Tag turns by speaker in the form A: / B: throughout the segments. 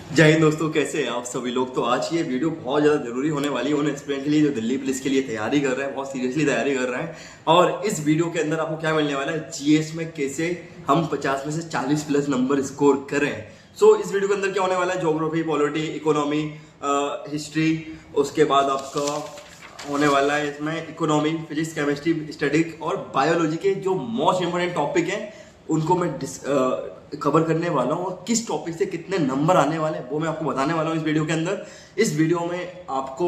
A: जय हिंद दोस्तों, कैसे हैं आप सभी लोग। तो आज ये वीडियो बहुत ज़्यादा जरूरी होने वाली है उन स्टूडेंट के लिए जो दिल्ली पुलिस के लिए तैयारी कर रहे हैं, बहुत सीरियसली तैयारी कर रहे हैं। और इस वीडियो के अंदर आपको क्या मिलने वाला है, जीएस में कैसे हम 50 में से 40 प्लस नंबर स्कोर करें। इस वीडियो के अंदर क्या होने वाला है, ज्योग्राफी, पॉलिटी, इकोनॉमी, हिस्ट्री, उसके बाद आपका होने वाला है इसमें इकोनॉमी, फिजिक्स, केमिस्ट्री, स्टैटिक और बायोलॉजी के जो मोस्ट इंपोर्टेंट टॉपिक हैं उनको मैं कवर करने वाला हूँ। और किस टॉपिक से कितने नंबर आने वाले हैं वो मैं आपको बताने वाला हूँ इस वीडियो के अंदर। इस वीडियो में आपको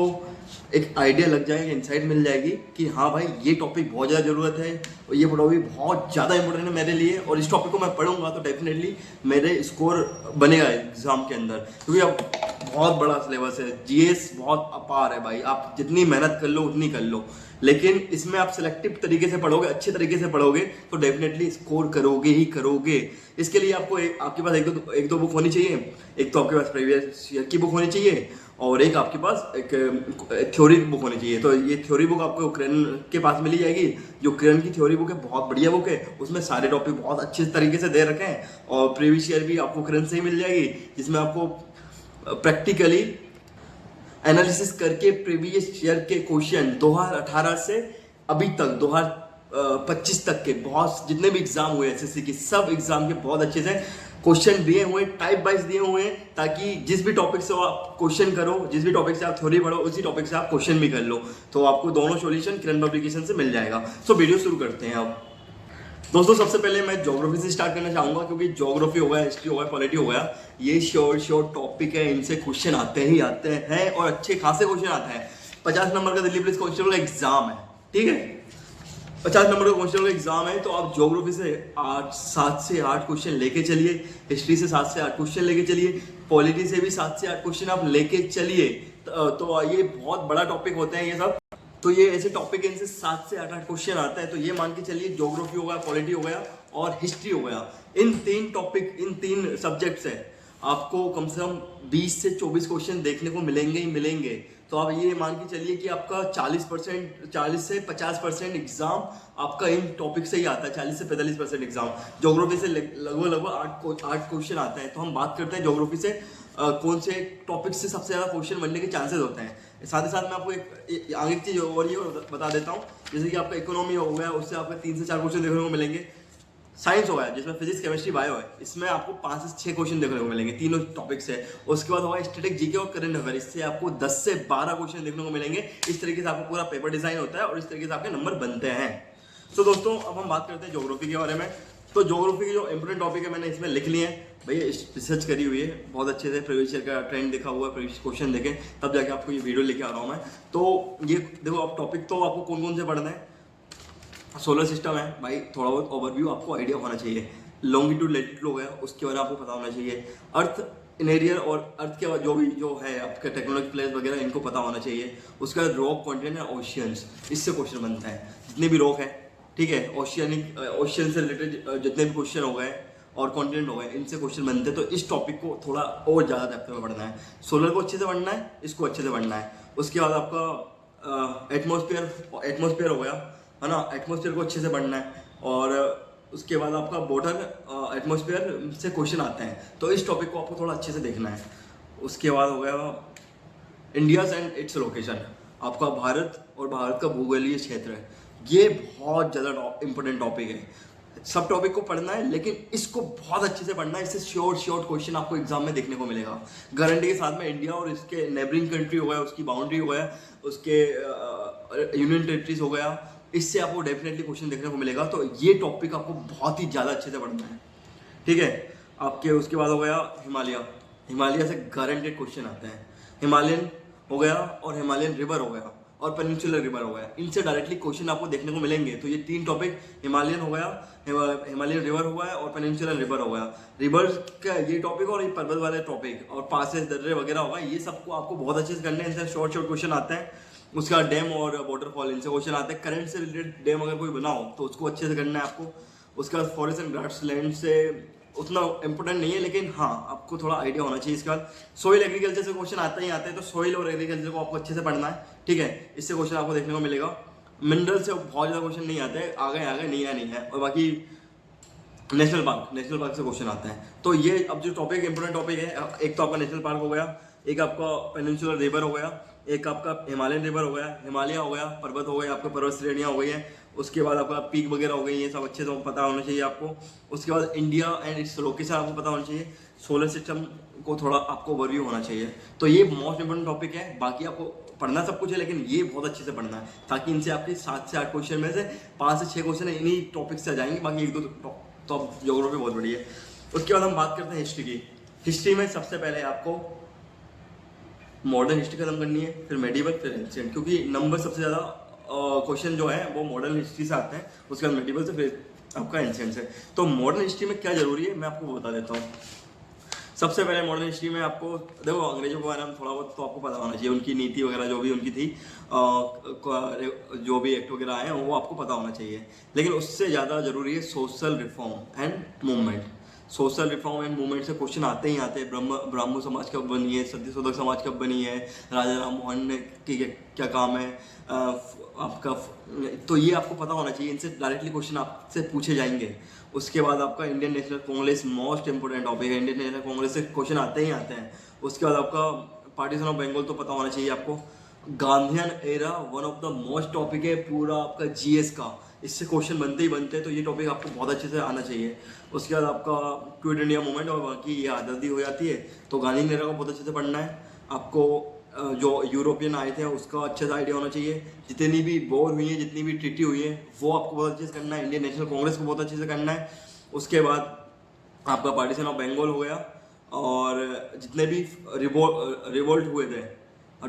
A: एक आइडिया लग जाएगा, इनसाइट मिल जाएगी कि हाँ भाई ये टॉपिक बहुत ज़्यादा ज़रूरत है और ये टॉपिक बहुत ज़्यादा इंपॉर्टेंट है मेरे लिए, और इस टॉपिक को मैं पढ़ूंगा तो डेफिनेटली मेरे स्कोर बनेगा एग्जाम के अंदर। क्योंकि अब बहुत बड़ा सिलेबस है, जीएस बहुत अपार है भाई, आप जितनी मेहनत कर लो उतनी कर लो, लेकिन इसमें आप सिलेक्टिव तरीके से पढ़ोगे, अच्छे तरीके से पढ़ोगे तो डेफिनेटली स्कोर करोगे ही करोगे। इसके लिए आपको आपके पास एक दो बुक होनी चाहिए। एक तो आपके पास प्रीवियस ईयर की बुक होनी चाहिए और एक आपके पास एक थ्योरी बुक होनी चाहिए। तो ये थ्योरी बुक आपको किरण के पास मिली जाएगी। जो किरण की थ्योरी बुक है बहुत बढ़िया बुक है, उसमें सारे टॉपिक बहुत अच्छे तरीके से दे रखे हैं। और प्रीवियस ईयर भी आपको किरण से ही मिल जाएगी, जिसमें आपको प्रैक्टिकली एनालिसिस करके प्रीवियस ईयर के क्वेश्चन 2018 से अभी तक 2025 तक के बहुत जितने भी एग्जाम हुए एसएससी के, सब एग्जाम के बहुत अच्छे से क्वेश्चन दिए हुए हैं, टाइप वाइज दिए हुए हैं, ताकि जिस भी टॉपिक से आप क्वेश्चन करो, जिस भी टॉपिक से आप थ्योरी पढ़ो, उसी टॉपिक से आप क्वेश्चन भी कर लो, तो आपको दोनों सॉल्यूशन किरण पब्लिकेशन से मिल जाएगा। वीडियो शुरू करते हैं अब। दोस्तों सबसे पहले मैं ज्योग्राफी से स्टार्ट करना चाहूंगा, क्योंकि ज्योग्राफी हो गया, हिस्ट्री हो गया, पॉलिटी हो गया, ये श्योर टॉपिक है, इनसे क्वेश्चन आते ही आते हैं और अच्छे खासे क्वेश्चन आते हैं। 50 नंबर का दिल्ली पुलिस कांस्टेबल का एग्जाम है, ठीक है, 50 नंबर का कांस्टेबल का एग्जाम है। तो आप ज्योग्राफी से 7 से 8 क्वेश्चन लेके चलिए, हिस्ट्री से 7 से 8 क्वेश्चन लेके चलिए, पॉलिटी से भी 7 से 8 क्वेश्चन आप लेके चलिए। तो ये बहुत बड़ा टॉपिक होते हैं ये सब। तो ये ऐसे टॉपिक है, इनसे 7 से 8 क्वेश्चन आता है। तो ये मान के चलिए ज्योग्राफी हो गया, पॉलिटी हो गया और हिस्ट्री हो गया, इन 3 टॉपिक, इन 3 सब्जेक्ट से आपको कम से कम 20 से 24 क्वेश्चन देखने को मिलेंगे ही मिलेंगे। तो आप ये मान के चलिए कि आपका 40 से 50% एग्जाम आपका इन टॉपिक से ही आता है। 40 से 45% एग्जाम ज्योग्राफी से लगभग 8 क्वेश्चन आते हैं। तो हम बात करते हैं ज्योग्राफी से कौन से टॉपिक से सबसे ज़्यादा क्वेश्चन बनने के चांसेस होते हैं। साथ ही साथ मैं आपको एक आगे की चीज़ और ये बता देता हूँ, जैसे कि आपका इकोनॉमी हो गया, उससे आपको 3 से 4 क्वेश्चन देखने को मिलेंगे। साइंस हो गया जिसमें फिजिक्स, केमिस्ट्री, बायो है, इसमें आपको 5 से 6 क्वेश्चन देखने को मिलेंगे तीनों टॉपिक से। उसके बाद होगा स्टैटिक, जीके और करंट अफेयर, इससे आपको 10 से 12 क्वेश्चन देखने को मिलेंगे। इस तरीके से आपको पूरा पेपर डिजाइन होता है और इस तरीके से आपके नंबर बनते हैं। तो दोस्तों अब हम बात करते हैं ज्योग्राफी के बारे में। तो ज्योग्राफी के जो इंपोर्टेंट टॉपिक है मैंने इसमें लिख लिए हैं भैया, रिसर्च करी हुई है बहुत अच्छे से, प्रीवियस ईयर का ट्रेंड देखा हुआ है, प्रीवियस क्वेश्चन देखें तब जाके आपको ये वीडियो लेके आ रहा हूँ मैं। तो ये देखो आप टॉपिक तो आपको कौन कौन से पढ़ना है। सोलर सिस्टम है भाई, थोड़ा बहुत ओवरव्यू आपको आइडिया होना चाहिए। लॉन्गिट्यूड लैटिट्यूड हो गया, उसके बारे में आपको पता होना चाहिए। अर्थ इन एरियर और अर्थ के बाद जो है आपके टेक्नोलॉजी प्लेस वगैरह, इनको पता होना चाहिए। उसके बाद रॉक कॉन्टिनेंट और ओशियंस, इससे क्वेश्चन बनता है। जितने भी रॉक है, ठीक है, ओशियन से रिलेटेड जितने भी क्वेश्चन हो गए और कॉन्टिनेंट हो गए, इनसे क्वेश्चन बनते हैं। तो इस टॉपिक को थोड़ा और ज़्यादा डेप्थ में पढ़ना है। सोलर को अच्छे से पढ़ना है, इसको अच्छे से पढ़ना है। उसके बाद आपका एटमोसफेयर हो गया, है ना, एटमोसफेयर को अच्छे से पढ़ना है। और उसके बाद आपका बॉर्डर एटमोसफेयर से क्वेश्चन आते हैं, तो इस टॉपिक को आपको थोड़ा अच्छे से देखना है। उसके बाद हो गया इंडियाज एंड इट्स लोकेशन, आपका भारत और भारत का भूगोलीय क्षेत्र है। ये बहुत ज़्यादा इंपॉर्टेंट टॉपिक है। सब टॉपिक को पढ़ना है, लेकिन इसको बहुत अच्छे से पढ़ना है। इससे श्योर क्वेश्चन आपको एग्जाम में देखने को मिलेगा गारंटी के साथ में। इंडिया और इसके नेबरिंग कंट्री हो गया, उसकी बाउंड्री हो गया, उसके यूनियन टेरिटरीज हो गया, इससे आपको डेफिनेटली क्वेश्चन देखने को मिलेगा। तो ये टॉपिक आपको बहुत ही ज़्यादा अच्छे से पढ़ना है, ठीक है। आपके उसके बाद हो गया हिमालय से गारंटेड क्वेश्चन आते हैं। हिमालयन हो गया और हिमालयन रिवर हो गया और पेनिनसुलर रिवर हो गया, इनसे डायरेक्टली क्वेश्चन आपको देखने को मिलेंगे। तो ये 3 टॉपिक, हिमालयन हो गया, हिमालयन रिवर हो गया और पेनिनसुलर रिवर हो गया। रिवर का ये टॉपिक और ये पर्वत वाले टॉपिक और पासेस, दर्रे वगैरह होगा, ये सबको आपको बहुत अच्छे से करना है। इनसे शॉर्ट क्वेश्चन आते हैं। उसका डैम और वाटरफॉल, इनसे क्वेश्चन आते हैं। करंट से रिलेटेड डैम अगर कोई बनाओ तो उसको अच्छे से करना है आपको। उसका फॉरेस्ट एंड ग्रासलैंड से उतना इंपॉर्टेंट नहीं है, लेकिन हाँ आपको थोड़ा आइडिया होना चाहिए इसका। सॉइल एग्रीकल्चर से क्वेश्चन आते ही आते हैं, तो सॉइल और एग्रीकल्चर को आपको अच्छे से पढ़ना है, ठीक है। इससे क्वेश्चन आपको देखने को मिलेगा। मिनरल से बहुत ज़्यादा क्वेश्चन नहीं आते, आगे नहीं है। और बाकी नेशनल पार्क से क्वेश्चन आता है। तो ये अब जो टॉपिक इंपोर्टेंट टॉपिक है, एक तो आपका नेशनल पार्क हो गया, एक आपका पेनिनसुलर रिवर हो गया, एक आपका हिमालयन रिवर हो गया, हिमालय हो गया, पर्वत हो गए, आपके पर्वत श्रेणियाँ हो गई हैं, उसके बाद आपका पीक वगैरह हो गई, ये सब अच्छे से पता होना चाहिए आपको। उसके बाद इंडिया एंड इट्स लोकेशन आपको पता होना चाहिए। सोलर सिस्टम को थोड़ा आपको ओवरव्यू होना चाहिए। तो ये मोस्ट इंपोर्टेंट टॉपिक है। बाकी आपको पढ़ना सब कुछ है, लेकिन ये बहुत अच्छे से पढ़ना है, ताकि इनसे आपके 7 से 8 क्वेश्चन में से 5 से 6 क्वेश्चन इन्हीं टॉपिक से आ जाएंगे। बाकी एक दो तो अब ज्योग्राफी बहुत बड़ी है। उसके बाद हम बात करते हैं हिस्ट्री की। हिस्ट्री में सबसे पहले आपको मॉडर्न हिस्ट्री खत्म करनी है, फिर मेडिवल, फिर एंशिएंट, क्योंकि नंबर सबसे ज़्यादा क्वेश्चन जो है वो मॉडर्न हिस्ट्री से आते हैं, उसके बाद मेडिवल से, फिर आपका एंशिएंट से। तो मॉडर्न हिस्ट्री में क्या जरूरी है मैं आपको बता देता हूँ। सबसे पहले मॉडर्न हिस्ट्री में आपको देखो, अंग्रेजों के बारे में थोड़ा बहुत तो आपको पता होना चाहिए, उनकी नीति वगैरह जो भी उनकी थी, जो भी एक्ट वगैरह आए हैं वो आपको पता होना चाहिए। लेकिन उससे ज़्यादा जरूरी है social reform and movement. Social reform and movement से क्वेश्चन आते ही आते हैं। ब्राह्मण समाज कब बनी है, सत्यशोधक समाज कब बनी है, राजा राम मोहन की क्या काम है, आपका, तो ये आपको पता होना चाहिए। इनसे डायरेक्टली क्वेश्चन आपसे पूछे जाएंगे। उसके बाद आपका Indian national Congress most important topic है। इंडियन नेशनल कांग्रेस से क्वेश्चन आते ही आते हैं। उसके बाद आपका पार्टीशन ऑफ बंगाल तो पता होना चाहिए आपको। Gandhian era one of the most topic है पूरा आपका जीएस का, इससे क्वेश्चन बनते ही बनते हैं, तो ये टॉपिक आपको बहुत अच्छे से आना चाहिए। उसके बाद आपका क्विट इंडिया मूवमेंट और बाकी ये आज़ादी हो जाती है, तो गांधीयन एरा को बहुत अच्छे से पढ़ना है आपको। जो यूरोपियन आए थे उसका अच्छे से आइडिया होना चाहिए। जितनी भी वॉर हुई है, जितनी भी ट्रीटी हुई है, वो आपको बहुत अच्छे से करना है। इंडियन नेशनल कांग्रेस को बहुत अच्छे से करना है। उसके बाद आपका पार्टीशन ऑफ बंगाल हो गया, और जितने भी रिवोल्ट हुए थे,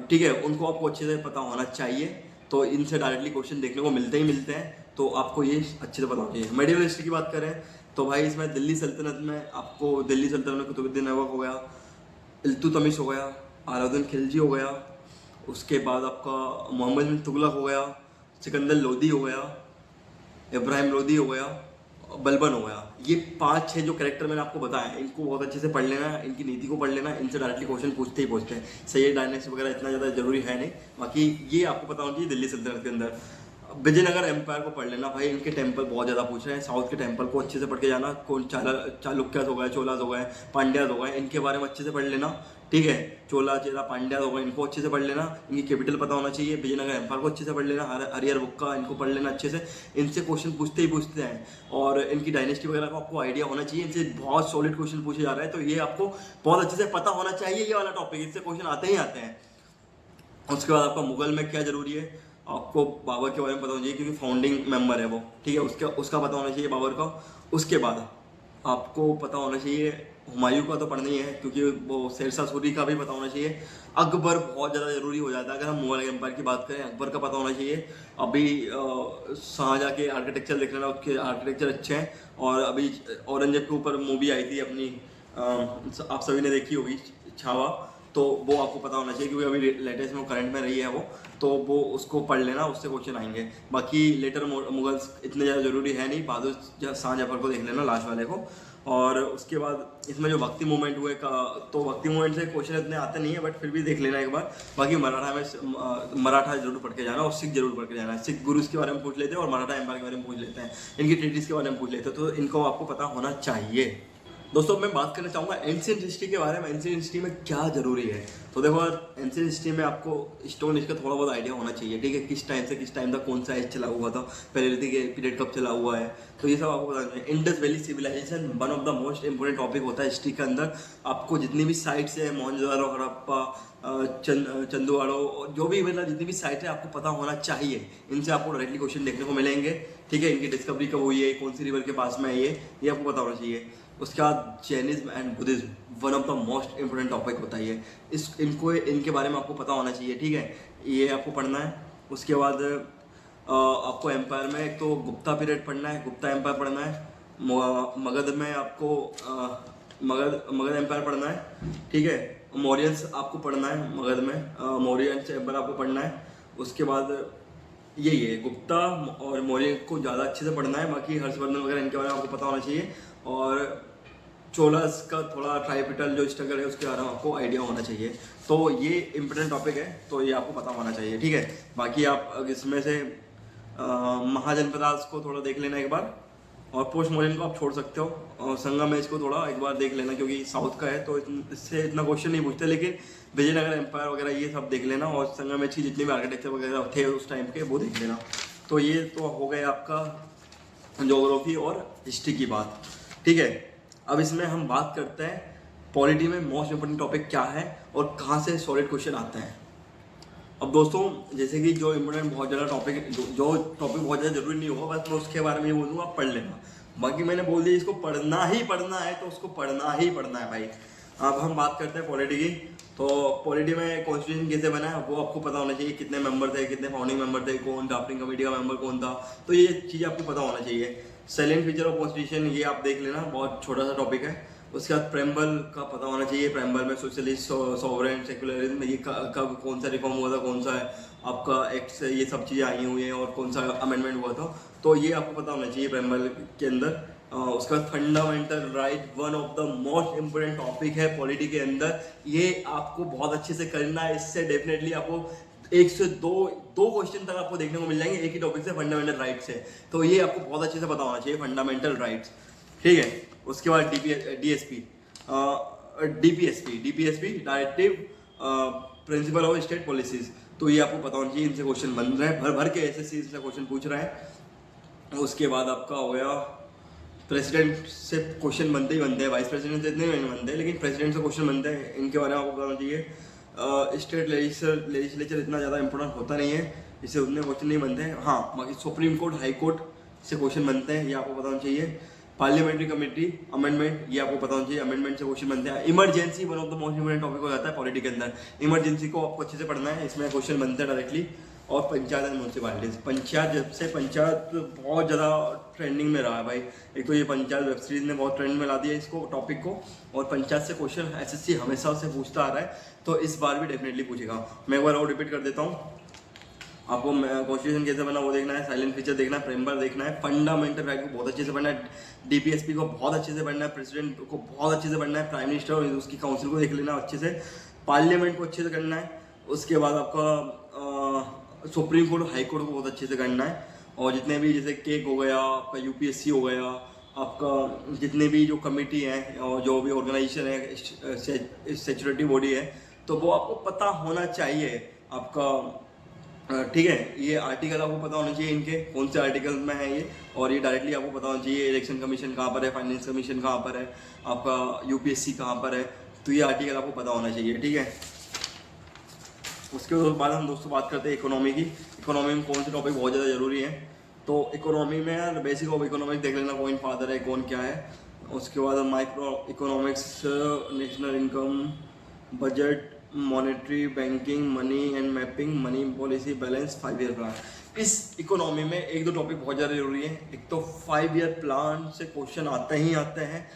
A: ठीक है, उनको आपको अच्छे से पता होना चाहिए। तो इनसे डायरेक्टली क्वेश्चन देखने को मिलते ही मिलते हैं, तो आपको ये अच्छे से पता होना चाहिए। मेडिवल हिस्ट्री की बात करें तो भाई इसमें दिल्ली सल्तनत में आपको, दिल्ली सल्तनत में कुतुबुद्दीन ऐबक हो गया, इल्तुतमिश हो गया, अलाउद्दीन खिलजी हो गया, उसके बाद आपका मोहम्मद बिन तुगलक हो गया, सिकंदर लोदी हो गया, इब्राहिम लोदी हो गया, बलबन हो गया। ये 5-6 जो कैरेक्टर मैंने आपको बताया, इनको बहुत अच्छे से पढ़ लेना है, इनकी नीति को पढ़ लेना है। इनसे डायरेक्टली क्वेश्चन पूछते ही पूछते हैं। सही डायनेक्स वगैरह इतना ज़्यादा जरूरी है नहीं, बाकी ये आपको पता होना चाहिए। दिल्ली सल्तनत के अंदर विजयनगर एम्पायर को पढ़ लेना भाई, इनके टेम्पल बहुत ज़्यादा पूछ रहे हैं। साउथ के टेम्पल को अच्छे से पढ़ के जाना। कौन चालुक्यास हो गए, चोलास हो गए, पांड्यास हो गए, इनके बारे में अच्छे से पढ़ लेना, ठीक है। चोला चेरा पांड्यास हो गए, इनको अच्छे से पढ़ लेना। इनकी कैपिटल पता होना चाहिए। विजयनगर एम्पायर को अच्छे से पढ़ लेना। हरिहर बुक्का इनको पढ़ लेना अच्छे से। इनसे क्वेश्चन पूछते ही पूछते हैं, और इनकी डायनेस्टी वगैरह का आपको आइडिया होना चाहिए। इनसे बहुत सॉलिड क्वेश्चन पूछे जा रहे हैं, तो ये आपको बहुत अच्छे से पता होना चाहिए। ये वाला टॉपिक, इससे क्वेश्चन आते ही आते हैं। उसके बाद आपका मुगल में क्या जरूरी है, आपको बाबर के बारे में पता होना चाहिए, क्योंकि फाउंडिंग मेंबर है वो, ठीक है, उसका पता होना चाहिए बाबर का। उसके बाद आपको पता होना चाहिए, हुमायूं का तो पढ़ना ही है, क्योंकि वो शेरशाह सूरी का भी पता होना चाहिए। अकबर बहुत ज़्यादा जरूरी हो जाता है। अगर हम मुगल एम्पायर की बात करें, अकबर का पता होना चाहिए। अभी शाहजहाँ के आर्किटेक्चर देख लेना, उसके आर्किटेक्चर अच्छे हैं। और अभी औरंगजेब के ऊपर मूवी आई थी अपनी, आप सभी ने देखी होगी, छावा, तो वो आपको पता होना चाहिए, क्योंकि अभी लेटेस्ट में करंट में रही है वो, तो वो उसको पढ़ लेना, उससे क्वेश्चन आएंगे। बाकी लेटर मुगल्स इतने ज़्यादा जरूरी है नहीं। बहादुर शाह जफर को देख लेना, लास्ट वाले को। और उसके बाद इसमें जो भक्ति मूवमेंट हुए का, तो भक्ति मूवमेंट से क्वेश्चन इतने आते नहीं है, बट फिर भी देख लेना एक बार। बाकी मराठा जरूर पढ़ के जाना, और सिख जरूर पढ़ के जाना। सिख गुरुज के बारे में पूछ लेते हैं, और मराठा एम्पायर के बारे में पूछ लेते हैं, इनकी ट्रीटीज के बारे में पूछ लेते हैं, तो इनको आपको पता होना चाहिए। दोस्तों मैं बात करना चाहूँगा एंशिएंट हिस्ट्री के बारे में। एंशिएंट हिस्ट्री में क्या जरूरी है, तो देखो एंशिएंट हिस्ट्री में आपको स्टोन एज का थोड़ा बहुत आइडिया होना चाहिए, ठीक है। किस टाइम से किस टाइम तक कौन सा एज चला हुआ था, पैलेलिथिक पीरियड कब चला हुआ है, तो ये सब आपको बताना चाहिए। Indus Valley Civilization one of the most important topic होता है हिस्ट्री के अंदर। आपको जितनी भी साइट्स है, मोहनजोदारो, हड़प्पा, चंदुआड़ो, जो भी मतलब जितनी भी साइट है आपको पता होना चाहिए। इनसे आपको डायरेक्टली क्वेश्चन देखने को मिलेंगे, ठीक है। इनकी डिस्कवरी कब हुई है, कौन सी रिवर के पास में है, ये आपको पता होना चाहिए। उसके बाद Jainism and Buddhism one of the most important topic होता है। इनके बारे में आपको पता होना चाहिए, ठीक है, ये आपको पढ़ना है। उसके बाद आपको एम्पायर में एक तो गुप्ता पीरियड पढ़ना है, गुप्ता एम्पायर पढ़ना है। मगध में आपको मगध एम्पायर पढ़ना है, ठीक है। मौर्यंस आपको पढ़ना है मगध में, मौर्यंस एम्पायर आपको पढ़ना है। उसके बाद यही है, गुप्ता और मौर्य को ज़्यादा अच्छे से पढ़ना है। बाकी हर्षवर्धन वगैरह इनके बारे में आपको पता होना चाहिए। और चोलास का थोड़ा ट्राइपिटल जो स्ट्रगल है उसके बारे में आपको आइडिया होना चाहिए। तो ये इंपॉर्टेंट टॉपिक है, तो ये आपको पता होना चाहिए, ठीक है। बाकी आप इसमें से महाजनपदास को थोड़ा देख लेना एक बार, और पोस्ट मॉडर्न को आप छोड़ सकते हो, और संगम मैच को थोड़ा एक बार देख लेना क्योंकि साउथ का है तो इससे इतना क्वेश्चन नहीं पूछते, लेकिन विजयनगर एम्पायर वगैरह ये सब देख लेना, और संगम मैच की जितने भी आर्किटेक्चर वगैरह थे उस टाइम के वो देख लेना। तो ये तो हो गया आपका ज्योग्राफी और हिस्ट्री की बात, ठीक है। अब इसमें हम बात करते हैं पॉलिटी में मोस्ट इंपोर्टेंट टॉपिक क्या है और कहाँ से सॉलिड क्वेश्चन आते हैं। अब दोस्तों जैसे कि जो इम्पोर्टेंट बहुत ज़्यादा टॉपिक, जो टॉपिक बहुत ज़्यादा जरूरी नहीं होगा, बस मैं उसके बारे में ये बोलूँगा आप पढ़ लेना। बाकी मैंने बोल दिया इसको पढ़ना ही पढ़ना है तो उसको पढ़ना ही पढ़ना है भाई। अब हम बात करते हैं पॉलिटी की। तो पॉलिटी में कॉन्स्टिट्यूशन कैसे बना है वो आपको पता होना चाहिए, कितने मेंबर थे, कितने फाउंडिंग मेंबर थे, कौन ड्राफ्टिंग कमेटी का मेंबर कौन था, तो ये चीज़ आपको पता होना चाहिए। साइलेंट फीचर ऑफ कॉन्स्टिट्यूशन ये आप देख लेना, बहुत छोटा सा टॉपिक है। उसके बाद प्रेम्बल का पता होना चाहिए, प्रेम्बल में सोशलिस्ट, सॉवरेन, सेकुलरिज्म, ये कब कौन सा रिफॉर्म हुआ था, कौन सा है आपका एक्ट से ये सब चीज़ें आई हुई हैं और कौन सा अमेंडमेंट हुआ था, तो ये आपको पता होना चाहिए प्रेम्बल के अंदर। उसके बाद fundamental right, one of the most important topic है पॉलिटी के अंदर, ये आपको बहुत अच्छे से करना है। इससे डेफिनेटली आपको 1 से 2 क्वेश्चन तक आपको देखने को मिल जाएंगे एक ही टॉपिक से, फंडामेंटल राइट से। तो ये आपको बहुत अच्छे से पता होना चाहिए फंडामेंटल राइट्स, ठीक है। उसके बाद DPSP directive principle of state policies, तो ये आपको पता होना चाहिए। इनसे क्वेश्चन बन रहे हैं, भर भर के एसएससी से क्वेश्चन पूछ रहा है। उसके बाद आपका हो गया प्रेसिडेंट से क्वेश्चन बनते ही बनते हैं, वाइस प्रेसिडेंट से इतने नहीं बनते हैं, लेकिन प्रेसिडेंट से क्वेश्चन बनते हैं, इनके बारे में आपको पता होना चाहिए। स्टेट लेजिस्लेचर इतना ज़्यादा इंपॉर्टेंट होता नहीं है, इससे उतने क्वेश्चन नहीं बनते हैं। हाँ, बाकी सुप्रीम कोर्ट, हाई कोर्ट से क्वेश्चन बनते हैं, ये आपको पता होना चाहिए। पार्लियामेंट्री कमेटी अमेंडमेंट, ये आपको पता होना चाहिए, अमेंडमेंट से क्वेश्चन बनते हैं। Emergency one of the most important topic हो जाता है पॉलिटी के अंदर, इमरजेंसी को आपको अच्छे से पढ़ना है, इसमें क्वेश्चन बनते हैं डायरेक्टली। और पंचायत एंड म्यूनसिपालिटीज, पंचायत, जब से पंचायत बहुत ज़्यादा ट्रेंडिंग में रहा है भाई, एक तो ये पंचायत वेब सीरीज ने बहुत ट्रेंड में ला दिया इसको टॉपिक को, और पंचायत से क्वेश्चन एसएससी हमेशा से पूछता आ रहा है, तो इस बार भी डेफिनेटली पूछेगा। मैं एक बार और रिपीट कर देता हूँ, आपको कॉन्स्टिट्यूशन कैसे बना वो देखना है, साइलेंट फीचर देखना है, प्रेम्बल देखना है, फंडामेंटल राइट को बहुत अच्छे से पढ़ना है, डीपीएसपी को बहुत अच्छे से पढ़ना है, प्रेसिडेंट को बहुत अच्छे से पढ़ना है, प्राइम मिनिस्टर और उसकी काउंसिल को देख लेना अच्छे से, पार्लियामेंट को अच्छे से करना है। उसके बाद आपका सुप्रीम कोर्ट, हाई कोर्ट को बहुत अच्छे से करना है, और जितने भी जैसे केक हो गया, आपका यूपीएससी हो गया, आपका जितने भी जो कमेटी है और जो भी ऑर्गेनाइजेशन है, स्टैट्यूटरी बॉडी है, तो वो आपको पता होना चाहिए आपका, ठीक है। ये आर्टिकल आपको पता होना चाहिए, इनके कौन से आर्टिकल में है ये, और ये डायरेक्टली आपको पता होना चाहिए इलेक्शन कमीशन कहाँ पर है, फाइनेंस कमीशन कहाँ पर है, आपका यूपीएससी कहाँ पर है, तो ये आर्टिकल आपको पता होना चाहिए, ठीक है। उसके बाद हम दोस्तों बात करते हैं इकोनॉमी की। इकोनॉमी में कौन से टॉपिक बहुत ज़्यादा जरूरी है, तो इकोनॉमी में यार बेसिक ऑफ इकोनॉमिक्स देख लेना, कौन फादर है, कौन क्या है। उसके बाद micro economics, national income, budget, monetary, banking, money and mapping, money policy, balance, 5 year plan. इस इकोनॉमी में 1-2 टॉपिक बहुत ज़्यादा जरूरी है। एक तो 5 ईयर प्लान से क्वेश्चन आते ही आते हैं,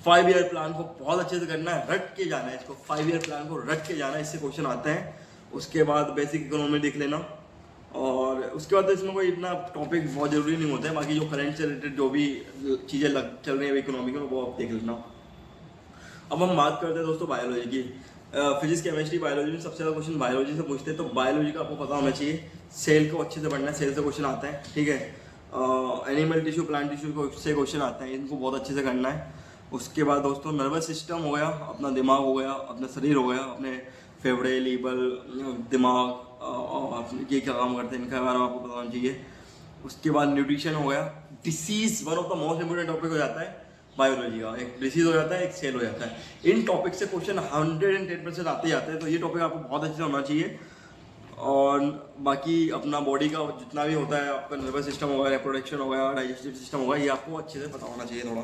A: 5 ईयर प्लान को बहुत अच्छे से करना है, रट के जाना है इसको, 5 ईयर प्लान को रट के जाना है, इससे क्वेश्चन आते हैं। उसके बाद बेसिक इकोनॉमी देख लेना, और उसके बाद तो इसमें कोई इतना टॉपिक बहुत ज़रूरी नहीं होता है, बाकी जो करंट से रिलेटेड जो भी चीज़ें चल रही है इकोनॉमी में वो आप देख लेना। अब हम बात करते हैं दोस्तों बायोलॉजी की। फिजिक्स, केमिस्ट्री, बायोलॉजी में सबसे ज़्यादा क्वेश्चन बायोलॉजी से पूछते हैं, तो बायोलॉजी का आपको पता होना चाहिए, सेल को अच्छे से पढ़ना है, सेल से क्वेश्चन आते हैं, ठीक है। एनिमल टिश्यू, प्लांट टिश्यू से क्वेश्चन आते हैं, इनको बहुत अच्छे से करना है। उसके बाद दोस्तों नर्वस सिस्टम हो गया, अपना दिमाग हो गया, अपना शरीर हो गया, अपने फेफड़े, लीवर, दिमाग और ये क्या काम करते हैं, इनका बारे में आपको पता होना चाहिए। उसके बाद न्यूट्रिशन हो गया, disease one of the most important topic हो जाता है बायोलॉजी का, एक डिसीज हो जाता है, एक सेल हो जाता है। इन टॉपिक से क्वेश्चन 110% आते जाते हैं, तो ये टॉपिक आपको बहुत अच्छे से होना चाहिए। और बाकी अपना बॉडी का जितना भी होता है, आपका नर्वस सिस्टम हो गया, रिप्रोडक्शन हो गया, डाइजेस्टिव सिस्टम हो गया, ये आपको अच्छे से पता होना चाहिए थोड़ा।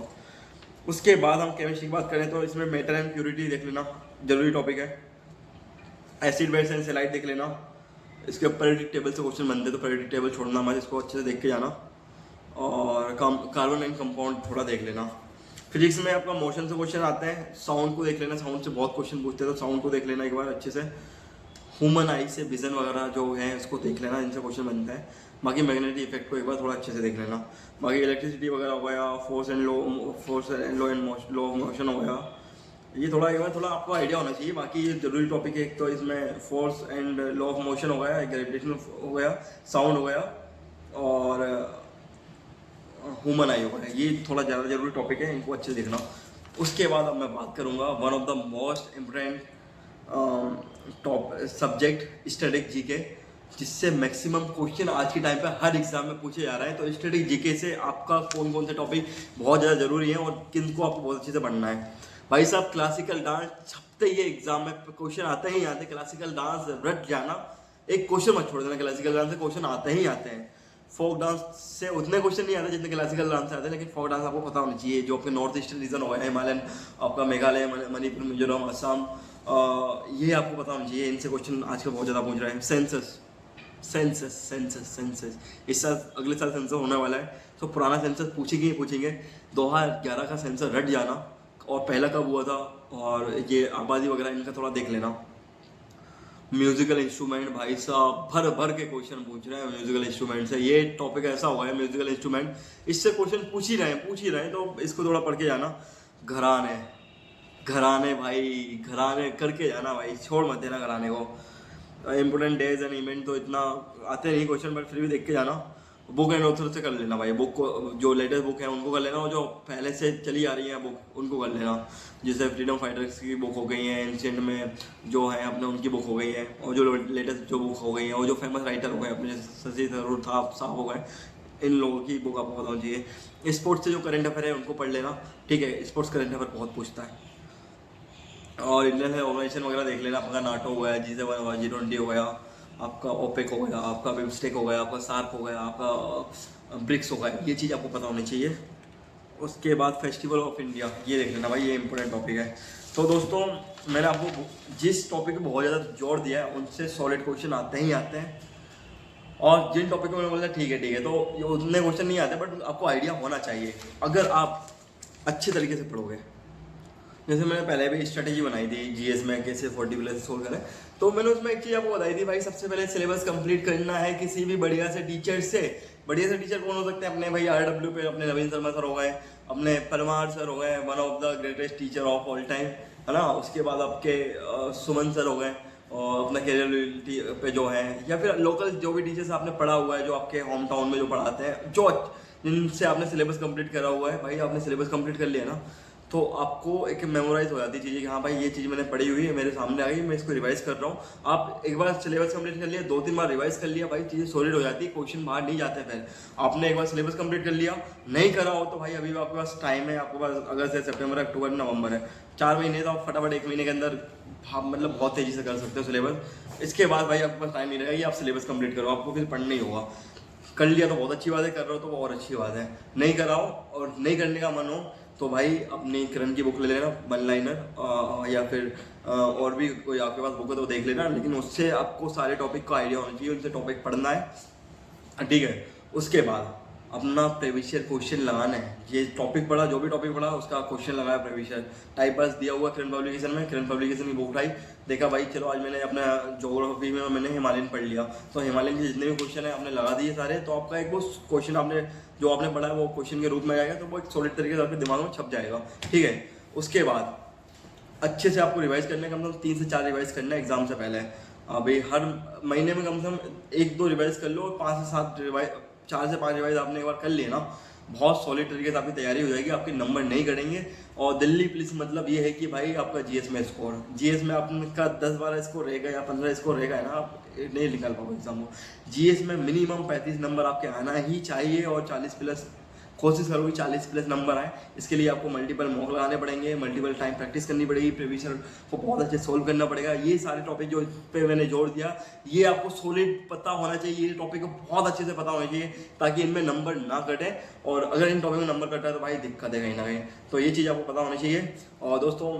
A: उसके बाद हम केमिस्ट्री की बात करें तो इसमें मैटर एंड प्योरिटी देख लेना, जरूरी टॉपिक है। एसिड बेस एंड सेलाइट देख लेना, इसके पीरियोडिक टेबल से क्वेश्चन बनते हैं, तो पीरियोडिक टेबल छोड़ना मत, इसको अच्छे से देख के जाना। और कार्बन एंड कंपाउंड थोड़ा देख लेना। फिजिक्स में आपका मोशन से क्वेश्चन आते हैं, साउंड को देख लेना, साउंड से बहुत क्वेश्चन पूछते हैं, तो साउंड को देख लेना एक बार अच्छे से। ह्यूमन आई से विजन वगैरह जो है उसको देख लेना, इनसे क्वेश्चन बनता है। बाकी मैग्नेटिक इफेक्ट को एक बार थोड़ा अच्छे से देख लेना। बाकी इलेक्ट्रिसिटी वगैरह हो गया, force and law of motion हो गया, ये थोड़ा एक बार थोड़ा आपको आइडिया होना चाहिए। बाकी ये जरूरी टॉपिक है, एक तो इसमें force and law of motion हो गया, ग्रेविटेशन हो गया, साउंड हो गया, और ह्यूमन आई होगा, ये थोड़ा ज़्यादा जरूरी टॉपिक है, इनको अच्छे से देखना। उसके बाद अब मैं बात करूँगा one of the most important top subject static GK, जिससे मैक्सिमम क्वेश्चन आज के टाइम पे हर एग्जाम में पूछे जा रहे हैं। तो स्टैटिक जीके से आपका कौन कौन से टॉपिक बहुत ज़्यादा जरूरी है और किन को आपको बहुत अच्छे से पढ़ना है। भाई साहब क्लासिकल डांस छपते ही एग्जाम में क्वेश्चन आते ही आते, क्लासिकल डांस रट जाना, एक क्वेश्चन मत छोड़ देना, क्लासिकल डांस से क्वेश्चन आते ही आते हैं। फोक डांस से उतने क्वेश्चन नहीं आते जितने क्लासिकल डांस से आते हैं, लेकिन फोक डांस आपको पता होना चाहिए। जो आपके नॉर्थ ईस्टर्न रीजन हो गया, हिमालयन, आपका मेघालय, मणिपुर, मिजोरम, असम, ये आपको पता होना चाहिए। इनसे क्वेश्चन आजकल बहुत ज़्यादा पूछ रहे हैं। सेंसस सेंसस सेंसस सेंसस इस साल, अगले साल सेंसस होने वाला है, तो पुराना सेंसस पूछेंगे ही पूछेंगे। 2011 का सेंसस रट जाना, और पहला कब हुआ था, और ये आबादी वगैरह इनका थोड़ा देख लेना। म्यूजिकल इंस्ट्रूमेंट भाई साहब भर भर के क्वेश्चन पूछ रहे हैं म्यूजिकल इंस्ट्रूमेंट से। ये टॉपिक ऐसा हुआ है म्यूजिकल इंस्ट्रूमेंट, इससे क्वेश्चन पूछ ही रहे हैं, तो इसको थोड़ा पढ़ के जाना। घराने घराने भाई, घराने करके जाना भाई, छोड़ मत देना घराने को। इम्पोर्टेंट डेज एंड इवेंट तो इतना आते नहीं क्वेश्चन, बट फिर भी देख के जाना। बुक एंड ऑथर से कर लेना भाई, बुक को जो लेटेस्ट बुक है उनको कर लेना, और जो पहले से चली आ रही है बुक उनको कर लेना। जैसे फ्रीडम फाइटर्स की बुक हो गई है, एंशिएंट में जो है अपने उनकी बुक हो गई है, और जो लेटेस्ट जो बुक हो गई है, और जो फेमस राइटर हो गए अपने शशि थरूर साहब हो गए, इन लोगों की बुक आपको पता होनी चाहिए। स्पोर्ट्स से जो करंट अफेयर है उनको पढ़ लेना, ठीक है, स्पोर्ट्स करंट अफेयर बहुत पूछता है। और इंडियन ऑर्गेनाइजेशन वगैरह देख लेना, आपका नाटो हो गया, G7 G20 हो गया, आपका ओपेक हो गया, आपका बिम्स्टेक हो गया, आपका सार्क हो गया, आपका ब्रिक्स हो गया, ये चीज़ आपको पता होनी चाहिए। उसके बाद फेस्टिवल ऑफ इंडिया, ये देख लेना भाई, ये इंपॉर्टेंट टॉपिक है। तो दोस्तों मैंने आपको जिस टॉपिक पे बहुत ज़्यादा जोर दिया है उनसे सॉलिड क्वेश्चन आते ही आते हैं, और जिन टॉपिक में मैंने बोला ठीक है तो ये उतने क्वेश्चन नहीं आते, बट आपको आइडिया होना चाहिए अगर आप अच्छे तरीके से पढ़ोगे। जैसे मैंने पहले भी स्ट्रेटेजी बनाई थी जीएस में कैसे 40+ सोल्व करें, तो मैंने उसमें एक चीज़ आपको बताई थी भाई, सबसे पहले सिलेबस कंप्लीट करना है किसी भी बढ़िया से टीचर से। बढ़िया से टीचर कौन हो सकते हैं? अपने भाई RW पे अपने नवीन शर्मा सर हो गए, अपने परमार सर हो गए, one of the greatest teacher of all time, है ना। उसके बाद आपके सुमन सर हो गए, और अपना करियर पे जो है, या फिर लोकल जो भी टीचर्स आपने पढ़ा हुआ है, जो आपके होम टाउन में जो पढ़ाते हैं, जो जिनसे आपने सिलेबस कंप्लीट करा हुआ है, भाई आपने सिलेबस कंप्लीट कर लिया ना, तो आपको एक मेमोराइज हो जाती है चीज़ें कि हाँ भाई ये चीज़ मैंने पढ़ी हुई है, मेरे सामने आ गई, मैं इसको रिवाइज कर रहा हूँ। आप एक बार सिलेबस कंप्लीट कर लिया, 2-3 बार रिवाइज कर लिया, भाई चीज़ें सॉलिड हो जाती है, क्वेश्चन बाहर नहीं जाते। फिर आपने एक बार सिलेबस कंप्लीट कर लिया, नहीं करा हो तो भाई अभी आपके पास टाइम है, आपके पास अगस्त है, सितंबर है, अक्टूबर, नवंबर है, 4 महीने, तो आप फटाफट 1 महीने के अंदर मतलब बहुत तेज़ी से कर सकते हो सिलेबस। इसके बाद भाई आपके पास टाइम नहीं रहेगा, आप सिलेबस कंप्लीट करो, आपको फिर पढ़ना ही होगा। कर लिया तो बहुत अच्छी बात है, कर रहे हो तो और अच्छी बात है, नहीं कराओ और नहीं करने का मन हो तो भाई अपनी किरण की बुक ले लेना, वन लाइनर, या फिर और भी कोई आपके पास बुक है तो देख लेना, लेकिन उससे आपको सारे टॉपिक का आइडिया होना चाहिए, उनसे टॉपिक पढ़ना है, ठीक है। उसके बाद अपना प्रीवियस ईयर क्वेश्चन लगाना है। ये टॉपिक पढ़ा, जो भी टॉपिक पढ़ा उसका क्वेश्चन लगाया प्रीवियस ईयर। टाइप बस दिया हुआ किरण पब्लिकेशन में, किरण पब्लिकेशन की बुक उठाई, देखा भाई चलो आज मैंने अपना ज्योग्राफी में मैंने हिमालयन पढ़ लिया, तो हिमालयन के जितने भी क्वेश्चन है आपने लगा दिए सारे, तो आपका एक वो क्वेश्चन आपने जो आपने पढ़ा है वो क्वेश्चन के रूप में आएगा, तो वो एक सॉलिड तरीके से आपके दिमाग में छप जाएगा, ठीक है। उसके बाद अच्छे से आपको रिवाइज करना है, कम से कम 3 से 4 रिवाइज करना है एग्जाम से पहले। अभी हर महीने में कम से कम 1-2 रिवाइज कर लो, और 5 से 7 रिवाइज, 4 से 5 रिवाइज आपने एक बार कर लिए ना, बहुत सॉलिड तरीके से आपकी तैयारी हो जाएगी, आपके नंबर नहीं कटेंगे। और दिल्ली पुलिस मतलब ये है कि भाई आपका जीएस में स्कोर, जीएस में आपका 10-12 स्कोर रहेगा या 15 स्कोर रहेगा, है ना, आप नहीं निकाल पाओगे एग्जाम को। जीएस में मिनिमम 35 नंबर आपके आना ही चाहिए, और 40+ कोशिश करोगे 40+ नंबर आए। इसके लिए आपको मल्टीपल मॉक लगाने पड़ेंगे, मल्टीपल टाइम प्रैक्टिस करनी पड़ेगी, प्रीवियस ईयर को बहुत अच्छे सोल्व करना पड़ेगा। ये सारे टॉपिक जो पे मैंने जोड़ दिया, ये आपको सॉलिड पता होना चाहिए, ये टॉपिक को बहुत अच्छे से पता होना चाहिए, ताकि इनमें नंबर ना कटे, और अगर इन टॉपिक में नंबर कटा है तो भाई दिक्कत है कहीं ना कहीं, तो ये चीज़ आपको पता होनी चाहिए। और दोस्तों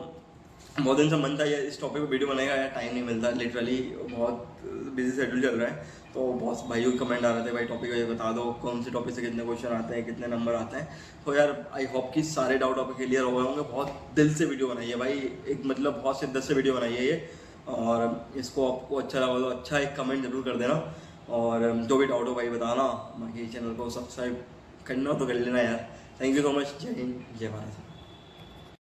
A: बहुत दिन से मन था ये इस टॉपिक पे वीडियो बनाएगा, यार टाइम नहीं मिलता, लिटरली बहुत बिजी शेड्यूल चल रहा है, तो बहुत भाइयों के कमेंट आ रहे थे भाई टॉपिक ये बता दो, कौन से टॉपिक से कितने क्वेश्चन आते हैं, कितने नंबर आते हैं। तो यार आई होप कि सारे डाउट आपके क्लियर हो गए होंगे। बहुत दिल से वीडियो बनाई है भाई, एक मतलब बहुत शिद्दत से वीडियो बनाई है ये, और इसको आपको अच्छा लगा तो अच्छा एक कमेंट जरूर कर देना, और जो भी डाउट हो भाई बताना, बाकी चैनल को सब्सक्राइब करना तो कर लेना यार। थैंक यू सो मच, जय हिंद, जय भारत।